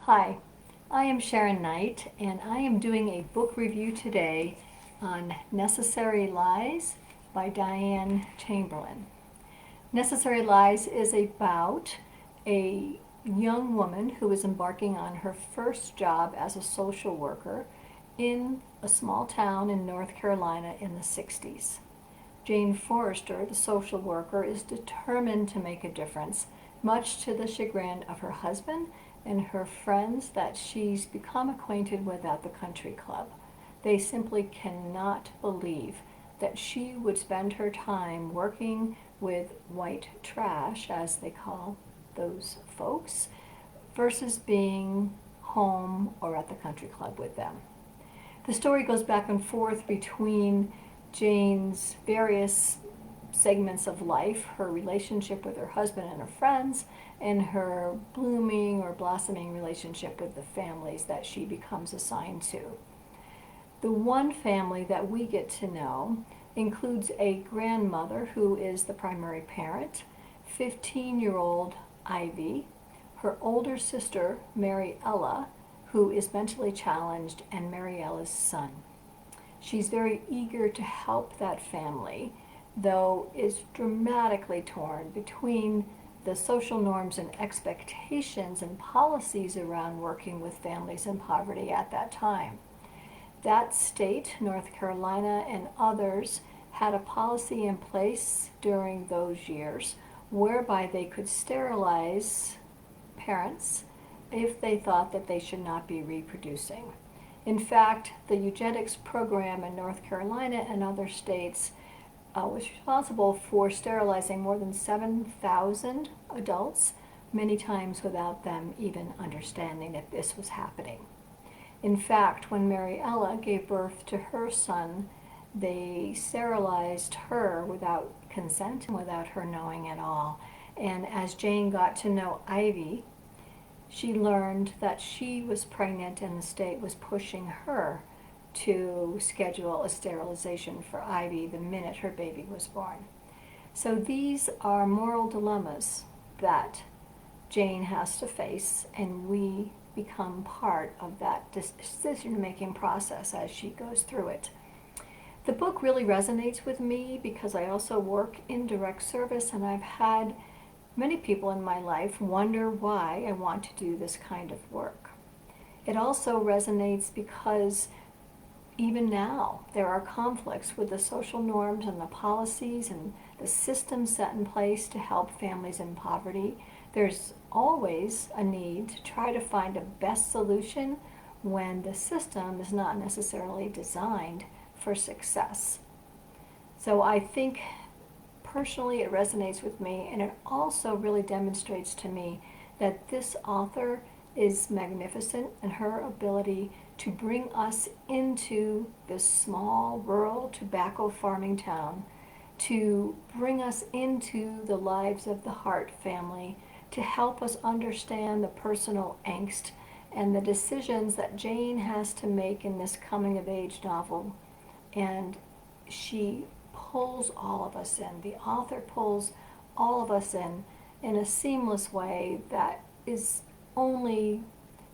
Hi, I am Sharon Knight, and I am doing a book review today on Necessary Lies by Diane Chamberlain. Necessary Lies is about a young woman who is embarking on her first job as a social worker in a small town in North Carolina in the 60s. Jane Forrester, the social worker, is determined to make a difference, much to the chagrin of her husband and her friends that she's become acquainted with at the country club. They simply cannot believe that she would spend her time working with white trash, as they call those folks, versus being home or at the country club with them. The story goes back and forth between Jane's various segments of life, her relationship with her husband and her friends, and her blooming or blossoming relationship with the families that she becomes assigned to. The one family that we get to know includes a grandmother who is the primary parent, 15-year-old Ivy, her older sister, Mariella, who is mentally challenged, and Mariella's son. She's very eager to help that family, though is dramatically torn between the social norms and expectations and policies around working with families in poverty at that time. That state, North Carolina, and others had a policy in place during those years whereby they could sterilize parents if they thought that they should not be reproducing. In fact, the Eugenics program in North Carolina and other states was responsible for sterilizing more than 7,000 adults, many times without them even understanding that this was happening. In fact, when Mariella gave birth to her son, they sterilized her without consent and without her knowing at all. And as Jane got to know Ivy, she learned that she was pregnant and the state was pushing her to schedule a sterilization for Ivy the minute her baby was born. So these are moral dilemmas that Jane has to face, and we become part of that decision-making process as she goes through it. The book really resonates with me because I also work in direct service, and I've had many people in my life wonder why I want to do this kind of work. It also resonates because even now there are conflicts with the social norms and the policies and the systems set in place to help families in poverty. There's always a need to try to find a best solution when the system is not necessarily designed for success. So I think personally it resonates with me, and it also really demonstrates to me that this author is magnificent in her ability to bring us into this small rural tobacco farming town, to bring us into the lives of the Hart family, to help us understand the personal angst and the decisions that Jane has to make in this coming of age novel. And she pulls all of us in. The author pulls all of us in a seamless way that is only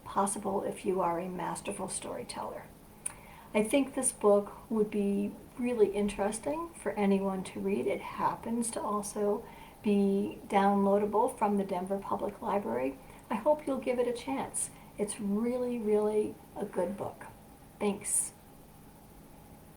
possible if you are a masterful storyteller. I think this book would be really interesting for anyone to read. It happens to also be downloadable from the Denver Public Library. I hope you'll give it a chance. It's really, really a good book. Thanks.